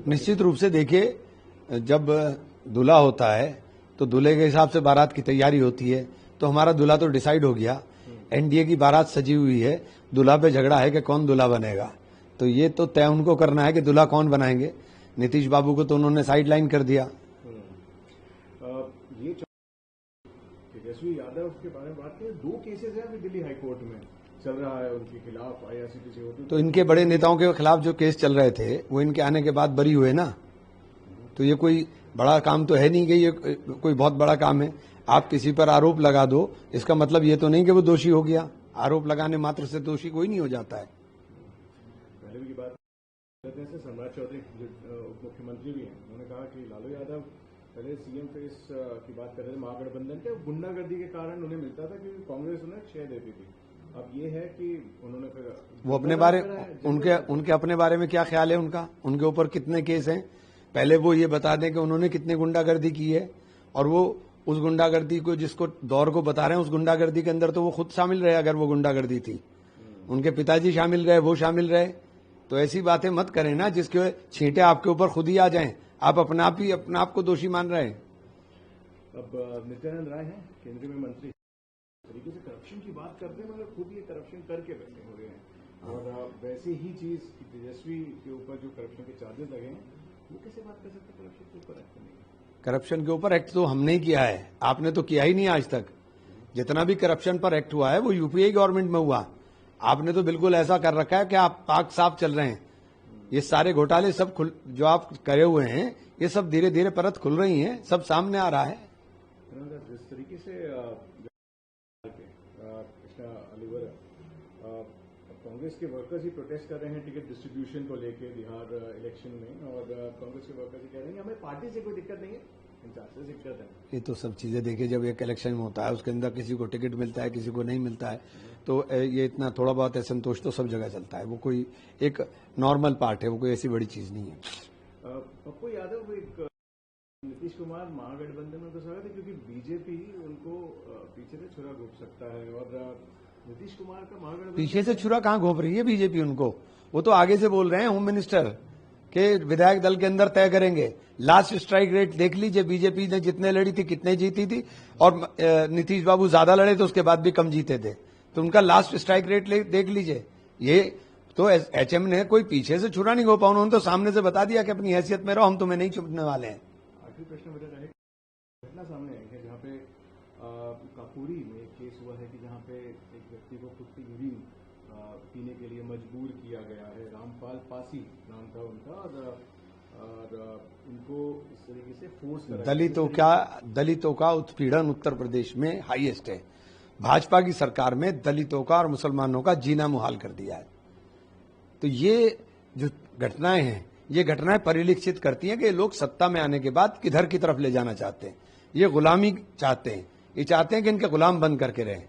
निश्चित रूप से देखिए, जब दूल्हा होता है तो दूल्हे के हिसाब से बारात की तैयारी होती है। तो हमारा दूल्हा तो डिसाइड हो गया, एनडीए की बारात सजी हुई है, दूल्हा पे झगड़ा है कि कौन दूल्हा बनेगा। तो ये तो तय उनको करना है कि दूल्हा कौन बनाएंगे। नीतीश बाबू को तो उन्होंने साइडलाइन कर दिया। ये तेजस्वी यादव के बारे में बात करें, 2 केसेस हैं अभी दिल्ली हाईकोर्ट में चल रहा है उनके खिलाफ, आईआरसीटीसी होती। तो इनके बड़े नेताओं के खिलाफ जो केस चल रहे थे वो इनके आने के बाद बरी हुए ना। तो ये कोई बड़ा काम तो है नहीं कि ये कोई बहुत बड़ा काम है। आप किसी पर आरोप लगा दो, इसका मतलब ये तो नहीं कि वो दोषी हो गया। आरोप लगाने मात्र से दोषी कोई नहीं हो जाता है। पहले की बात करते हैं, सम्राट चौधरी जो उप मुख्यमंत्री भी हैं, उन्होंने कहा कि लालू यादव पहले सीएम फेस की बात कर रहे थे महागठबंधन के, गुंडागर्दी के कारण उन्हें मिलता था क्योंकि कांग्रेस उन्हें 6 देती थी। अब ये है कि उन्होंने फिर वो अपने बारे उनके अपने बारे में क्या ख्याल है उनका, उनके ऊपर कितने केस हैं, पहले वो ये बता दें कि उन्होंने कितने गुंडागर्दी की है। और वो उस गुंडागर्दी को, जिसको दौर को बता रहे हैं, उस गुंडागर्दी के अंदर तो वो खुद शामिल रहे। अगर वो गुंडागर्दी थी, उनके पिताजी शामिल रहे, वो शामिल रहे। तो ऐसी बातें मत करें ना जिसके छींटे आपके ऊपर खुद ही आ जाएं। आप अपने आप को दोषी मान रहे हैं। अब नित्यानंद राय हैं केंद्रीय में मंत्री, तरीके से करप्शन की बात करते हैं, मगर खुद ये करप्शन करके बैठे हो गए हैं। और वैसे ही चीज तेजस्वी के ऊपर जो करप्शन के चार्जेस लगे हैं, वो कैसे बात कर सकते हैं करप्शन के ऊपर एक्ट नहीं? करप्शन के ऊपर एक्ट तो हमने ही किया है, आपने तो किया ही नहीं आज तक। जितना भी करप्शन पर एक्ट हुआ है वो यूपीए गवर्नमेंट में हुआ। आपने तो बिल्कुल ऐसा कर रखा है कि आप पाक साफ चल रहे हैं। ये सारे घोटाले सब जो आप करे हुए हैं, ये सब धीरे धीरे परत खुल रही हैं, सब सामने आ रहा है। जिस तरीके से कृष्णा अलीवर, कांग्रेस के वर्कर्स ही प्रोटेस्ट कर रहे हैं टिकट डिस्ट्रीब्यूशन को लेके बिहार इलेक्शन में, और कांग्रेस के वर्कर्स ही कह रहे हैं हमें पार्टी से कोई दिक्कत नहीं है, इंचार्ज से दिक्कत है। ये तो सब चीजें देखिए, जब एक इलेक्शन में होता है उसके अंदर किसी को टिकट मिलता है, किसी को नहीं मिलता है, तो ये इतना थोड़ा बहुत असंतोष तो सब जगह चलता है। वो कोई एक नॉर्मल पार्ट है, वो कोई ऐसी बड़ी चीज नहीं है। पप्पू यादव, एक नीतीश कुमार महागठबंधन में तो स्वागत है क्योंकि बीजेपी उनको पीछे से छुरा घोंप सकता है, और नीतीश कुमार का महागठबंधन पीछे से छुरा कहां घोंप रही है बीजेपी उनको? वो तो आगे से बोल रहे हैं, होम मिनिस्टर के विधायक दल के अंदर तय करेंगे। लास्ट स्ट्राइक रेट देख लीजिए, बीजेपी ने जितने लड़ी थी कितने जीती थी, और नीतीश बाबू ज्यादा लड़े तो उसके बाद भी कम जीते थे। तो उनका लास्ट स्ट्राइक रेट देख लीजिए। ये तो एचएम ने कोई पीछे से छुरा नहीं घोंपा, उन्होंने तो सामने से बता दिया कि अपनी हैसियत में रहो, हम तुम्हें नहीं चुपने वाले हैं। आखिरी प्रश्न मेरा रहेगा, घटना सामने आई है जहाँ पे काकोरी में एक केस हुआ है कि जहाँ पे एक व्यक्ति को खुद की यूरिन पीने के लिए मजबूर किया गया है। रामपाल पासी नाम था उनका, और उनको इस तरीके से फोर्स करा। दलितों का उत्पीड़न उत्तर प्रदेश में हाईएस्ट है। भाजपा की सरकार में दलितों का और मुसलमानों का जीना मुहाल कर दिया है। तो ये जो घटनाएं हैं, ये घटनाएं परिलक्षित करती हैं कि लोग सत्ता में आने के बाद किधर की तरफ ले जाना चाहते हैं। ये गुलामी चाहते हैं, ये चाहते हैं कि इनके गुलाम बंद करके रहें।